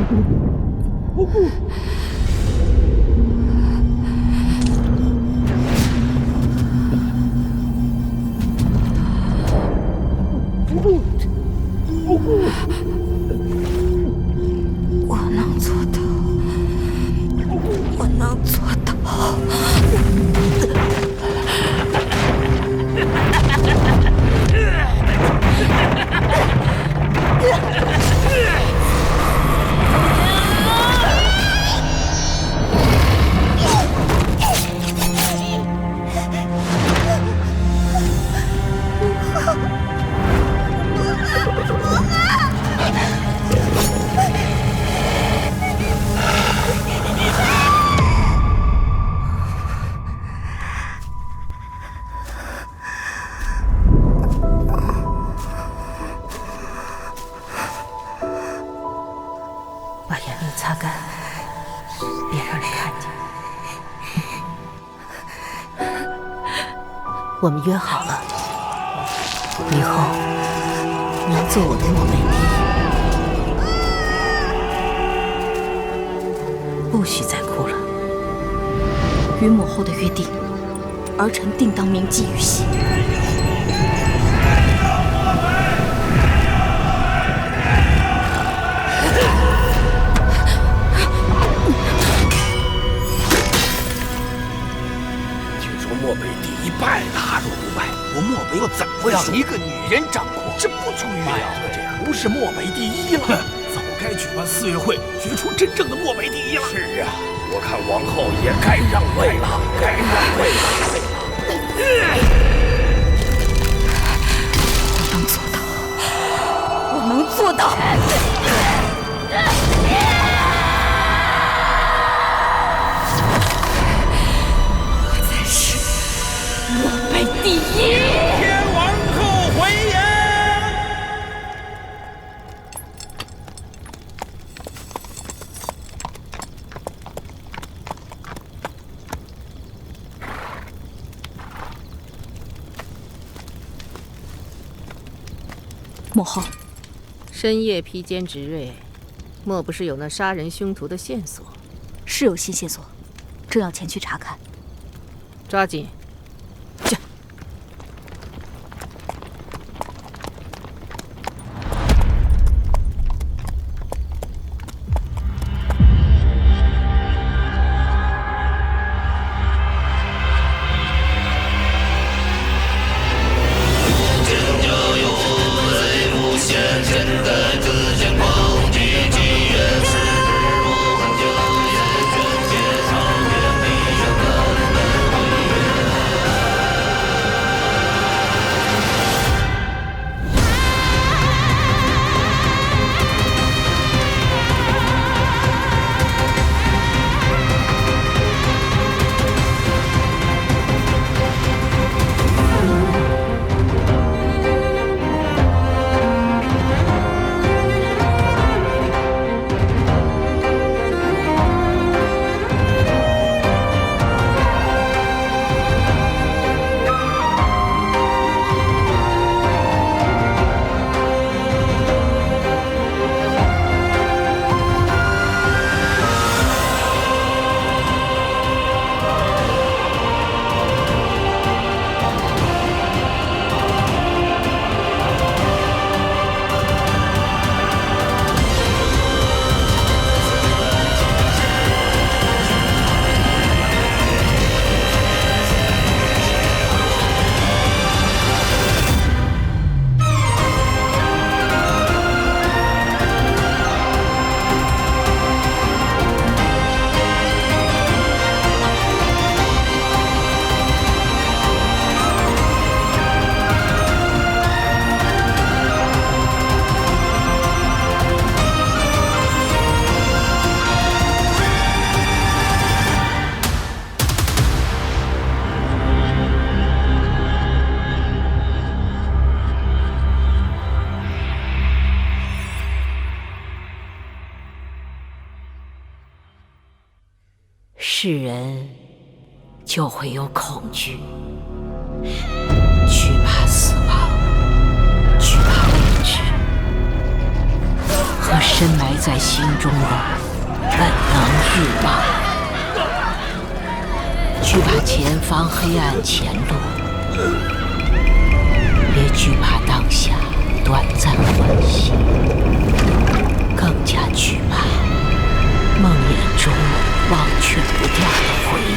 我能做到，我能做到。把眼泪擦干，别让人看见。我们约好了，以后你要做我的漠北第一，不许再哭了。与母后的约定，儿臣定当铭记于心。漠北第一败了，哪如不败？我漠北又怎么让一个女人掌控？这不足以啊！这不是漠北第一了。早该举办4月会，决出真正的漠北第一了。是啊，我看王后也该让位了，该让位了。我能做到，我能做到。漠北第一！天王后回言。母后，深夜披坚执锐，莫不是有那杀人凶徒的线索？是有新线索，正要前去查看。抓紧！世人就会有恐惧，惧怕死亡，惧怕未知，和深埋在心中的本能欲望，惧怕前方黑暗前路，也惧怕当下短暂欢喜，更加惧怕梦魇中忘却不掉的回忆。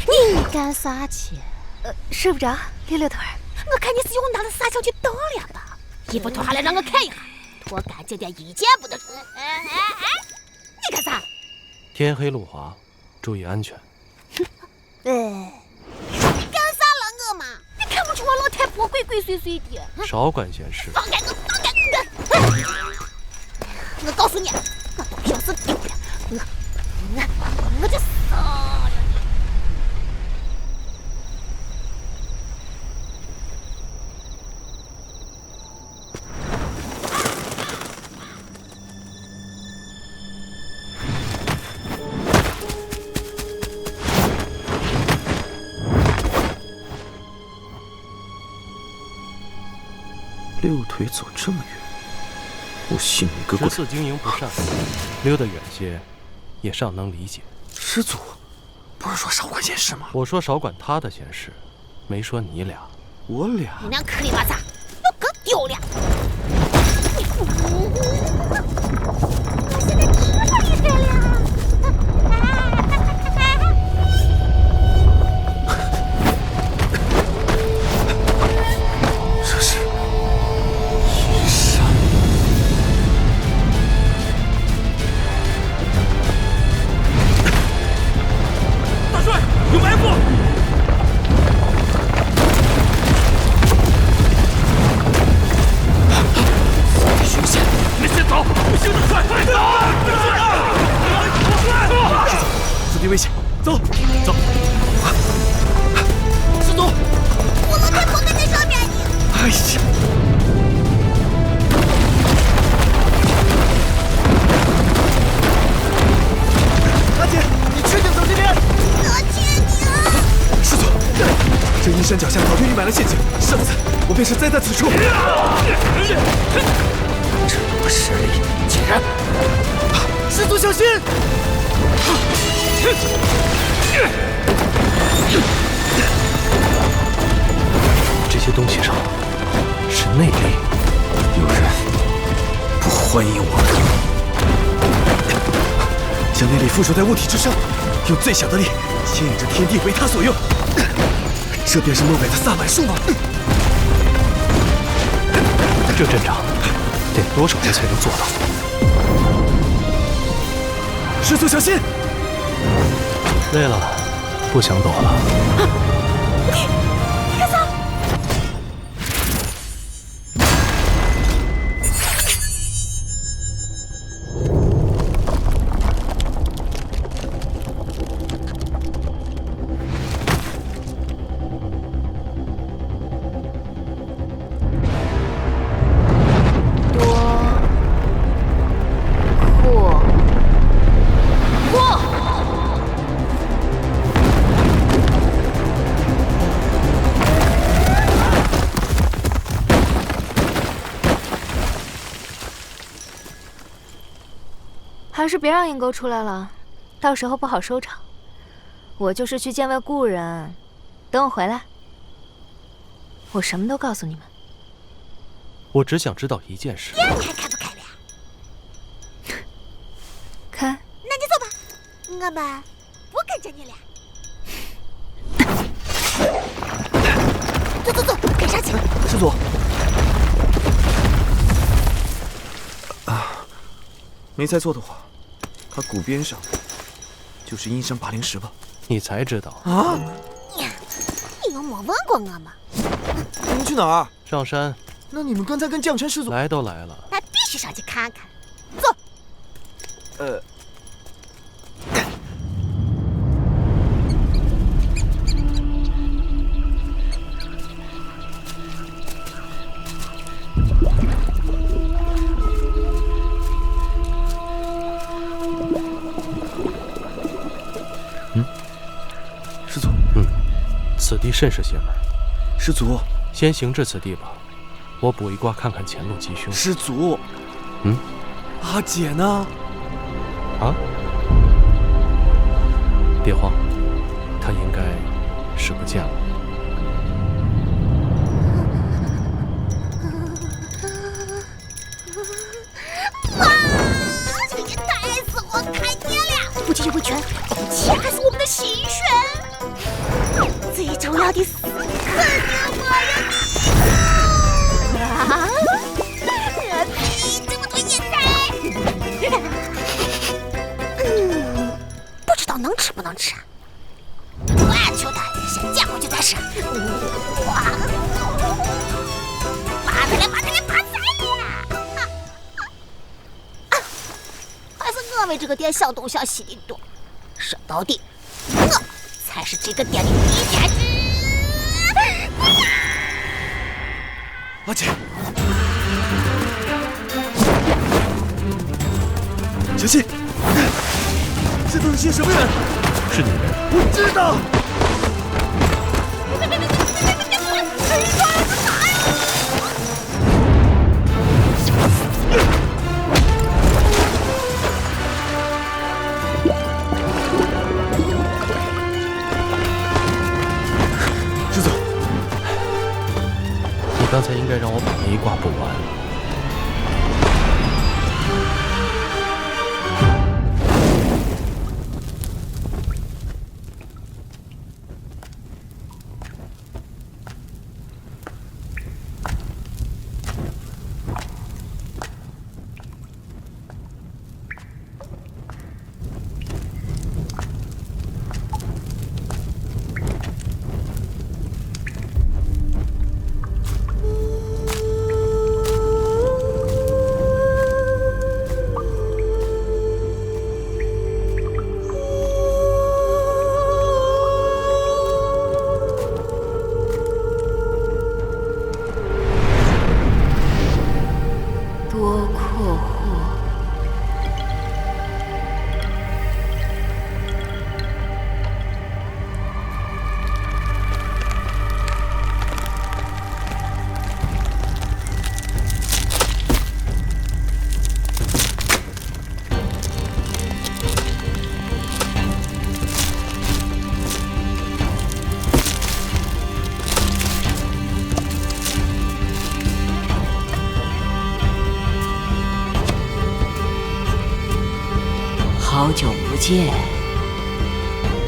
你干啥去？睡不着，溜溜腿儿。我看你是用哪的撒小去倒了吧？衣服脱下来让我看一下，脱干净点，一件不得。你干啥？天黑路滑，注意安全。干啥了我嘛？你看不出我老太婆鬼鬼祟祟的？少管闲事。放开我！放开我！我告诉你，我东西要是丢了，我就杀了你！溜腿走这么远，我信你个鬼！14经营不善，溜得远些，也尚能理解。师祖，不是说少管闲事吗？我说少管他的闲事，没说你俩。我俩？你俩可里巴杂，又更丢脸。我现在吃了一个了。这是阴山。大帅，有埋伏！凶险！你先走，不行的，帅，快走！师祖，此地危险，走，走。师祖，我老太婆跟在上面呢。哎呀！阿姐，你确定走这边？我确定。师祖，这阴山脚下早就预埋了陷阱，上次我便是栽在此处。这么实力，竟然！师祖小心！这些东西上是内力，有人不欢迎我们，将内力附着在物体之上，用最小的力牵引着天地为他所用，这便是末尾的萨满术吗？这阵仗得多少人才能做到？师祖小心！累了，不想走了。你干啥？还是别让阴沟出来了，到时候不好收场。我就是去见位故人，等我回来，我什么都告诉你们。我只想知道一件事。你还看不开了呀？看，那你走吧，我们不跟着你俩。走走走，跟上去。师祖。没猜错的话，他骨边上就是阴山8灵石吧？你才知道啊？你又没问过我吗？你们去哪儿？上山。那你们刚才跟绛山师祖……来都来了，那必须上去看看。走。弟甚是邪门。师祖，先行至此地吧，我卜一卦看看前路吉凶。师祖，阿姐呢？啊？别慌，她应该是不见了。这也太死我看见了！不仅是维权，钱还是我们的心血。最重要的是，肯定我要你这么多野菜，不知道能吃不能吃。我求他，先见过就再吃。哇！发财了，发财了，发财了！还是我为这个店小东小西的多。说到底，我才是这个店的一家之。阿姐，小心！这都是些什么人？是你们？我知道。师祖，你刚才应该让我把那一卦卜完。多阔户，好久不见，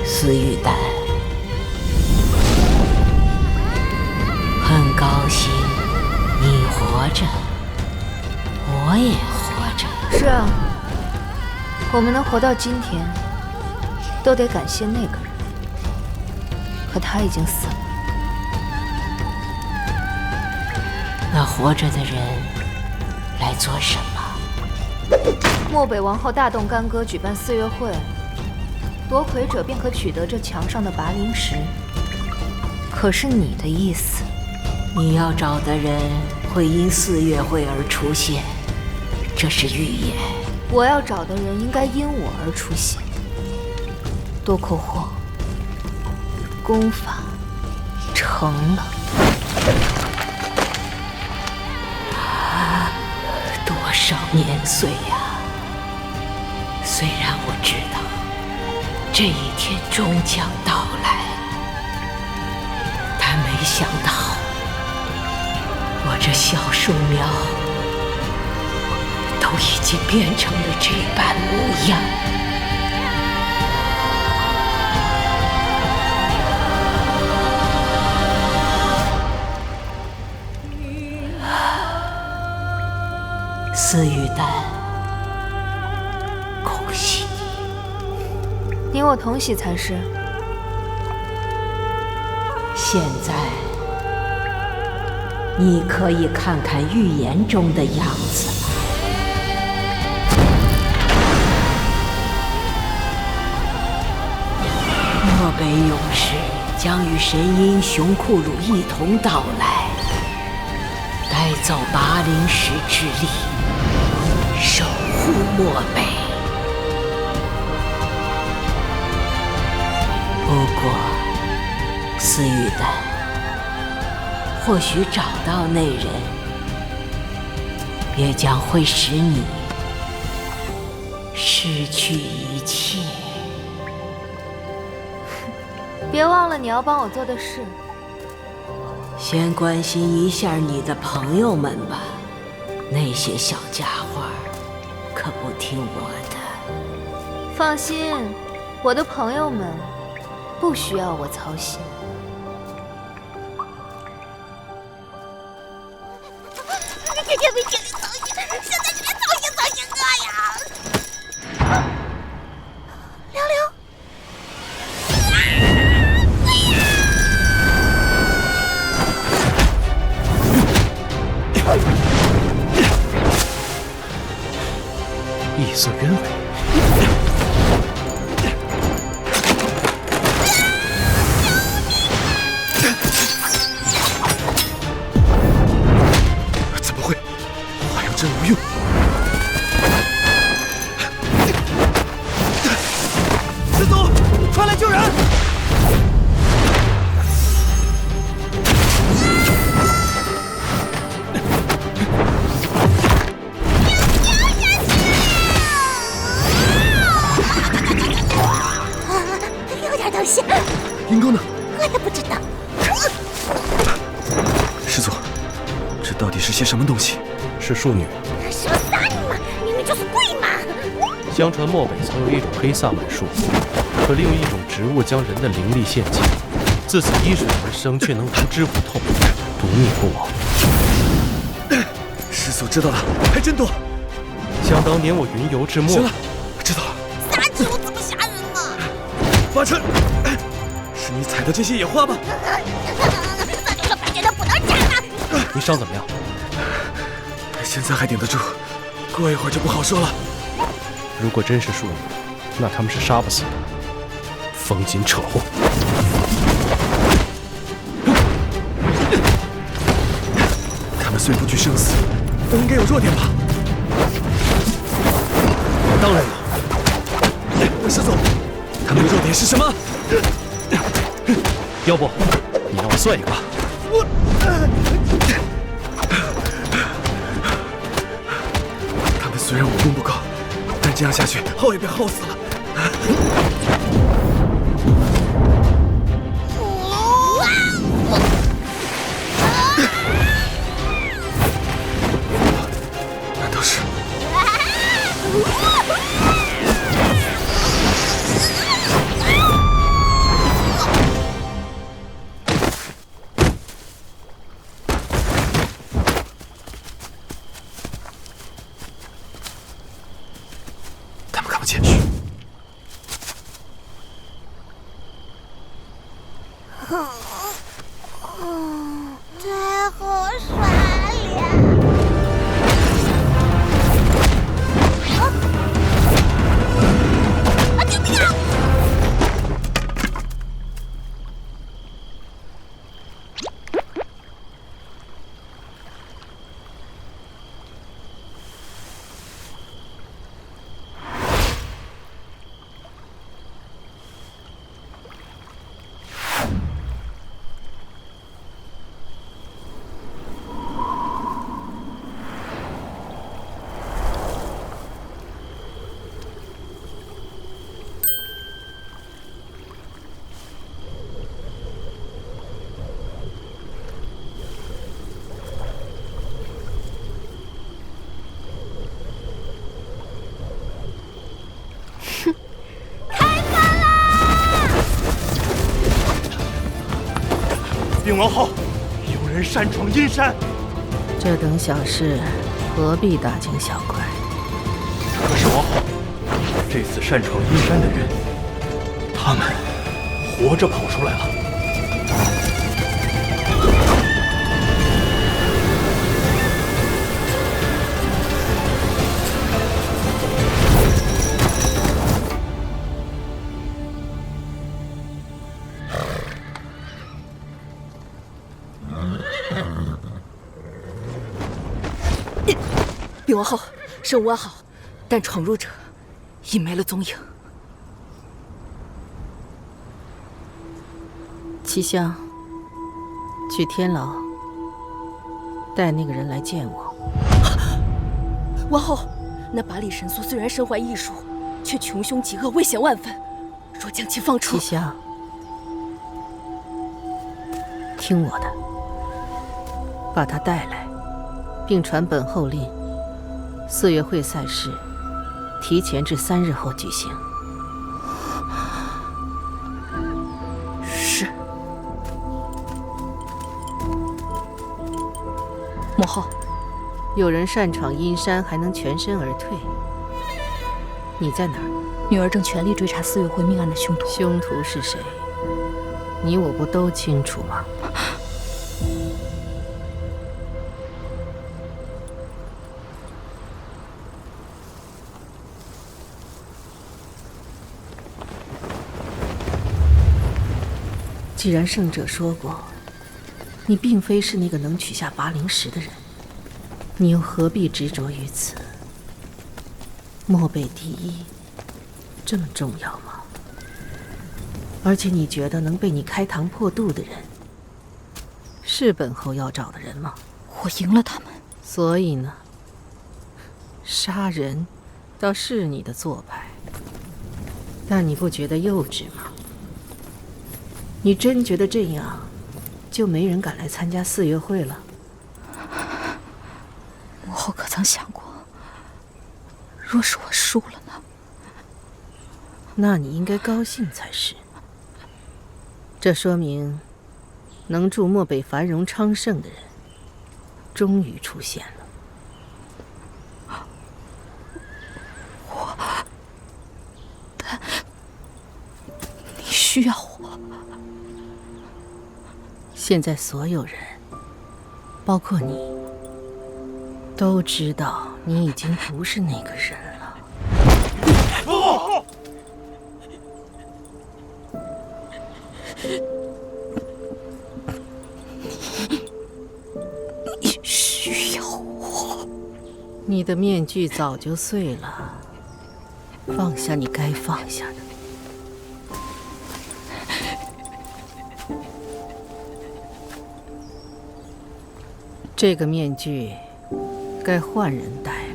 司玉丹。很高兴你活着，我也活着。是啊，我们能活到今天，都得感谢那个人。可他已经死了。那活着的人来做什么？漠北王后大动干戈，举办4月会，夺魁者便可取得这墙上的拔灵石。可是你的意思，你要找的人会因4月会而出现，这是预言。我要找的人应该因我而出现。多阔货，功法成了。多少年岁呀！虽然我知道这一天终将到来，但没想到我这小树苗都已经变成了这般模样。司玉丹，恭喜你！你我同喜才是。现在，你可以看看预言中的样子了。漠北勇士将与神鹰熊库鲁一同到来，带走拔灵石之力，守护漠北。不过，司玉丹，担。或许找到那人，也将会使你失去一切。别忘了你要帮我做的事。先关心一下你的朋友们吧，那些小家伙可不听我的。放心，我的朋友们不需要我操心。天天为天理操心，现在你连操心我呀！凉凉。异色鸢尾，怎么会？化药针无用。师祖，快来救人！银钩呢？我也不知道。师祖，这到底是些什么东西？是庶女。说啥你嘛？明明就是鬼嘛！相传漠北曾有一种黑萨满术，可利用一种植物将人的灵力献祭，自此依水而生，却能无知无痛，毒灭不亡。师祖知道了，还真多。想当年我云游至漠北，行了，知道了。啥植物这么吓人嘛？八成是你采的这些野花吧？咱就说白天的不能站了。你伤怎么样？现在还顶得住，过一会儿就不好说了。如果真是庶女，那他们是杀不死的。风紧扯后，他们虽不惧生死，但应该有弱点吧？当然有。师祖，他们的弱点是什么？要不你让我算一卦？他们虽然武功不高，但这样下去耗也被耗死了。难道是？他们看不见。最后刷脸。啊！救命啊！禀王后，有人擅闯阴山。这等小事何必大惊小怪？可是王后，这次擅闯阴山的人，他们活着跑出来了。禀王后，圣无安好，但闯入者已没了踪影。齐香，去天牢，带那个人来见我。王后，那把里神宿虽然身怀异术，却穷凶极恶，危险万分。若将其放出，齐香，听我的，把他带来，并传本后令，4月会赛事提前至3日后举行。是。母后，有人擅闯阴山，还能全身而退。你在哪儿？女儿正全力追查4月会命案的凶徒。凶徒是谁？你我不都清楚吗？既然圣者说过，你并非是那个能取下拔灵石的人，你又何必执着于此？漠北第一，这么重要吗？而且你觉得能被你开膛破肚的人，是本后要找的人吗？我赢了他们，所以呢，杀人倒是你的做派，但你不觉得幼稚吗？你真觉得这样，就没人敢来参加4月会了？母后可曾想过，若是我输了呢？那你应该高兴才是。这说明，能助漠北繁荣昌盛的人，终于出现了。但你需要我。现在所有人，包括你，都知道你已经不是那个人了。不！你需要我。你的面具早就碎了，放下你该放下的。这个面具该换人戴了。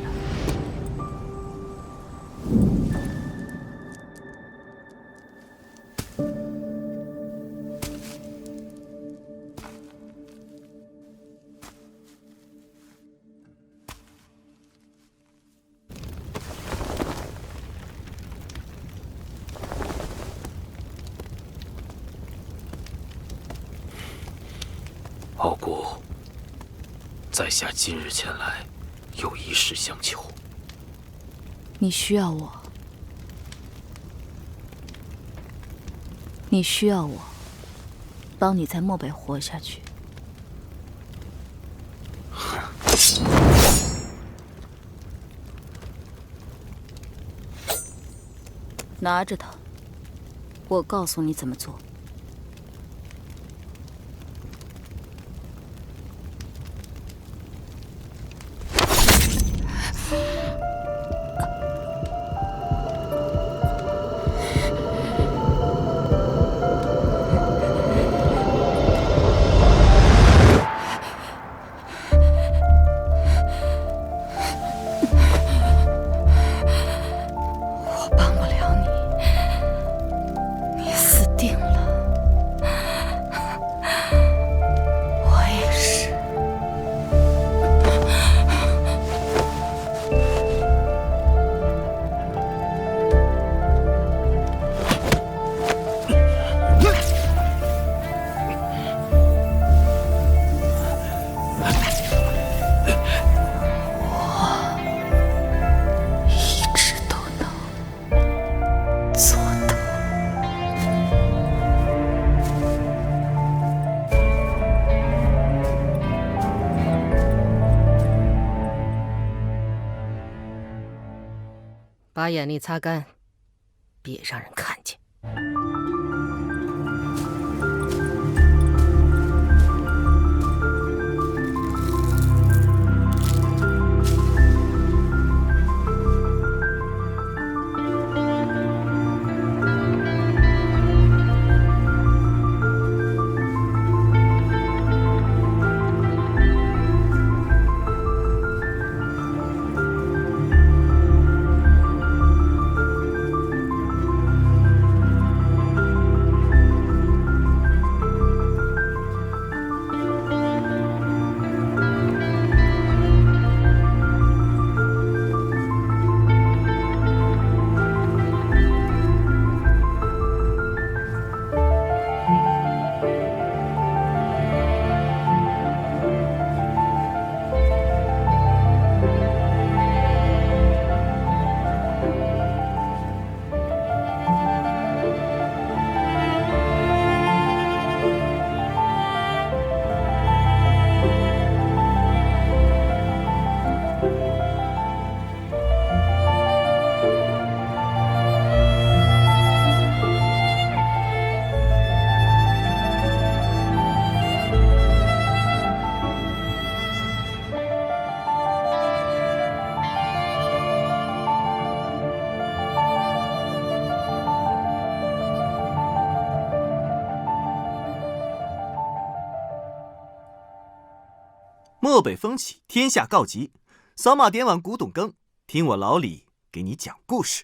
傲骨，在下今日前来，有一事相求。你需要我，你需要我，帮你在漠北活下去。拿着它，我告诉你怎么做。把眼泪擦干，别让人看见。漠北风起，天下告急。扫码点碗古董羹，听我老李给你讲故事。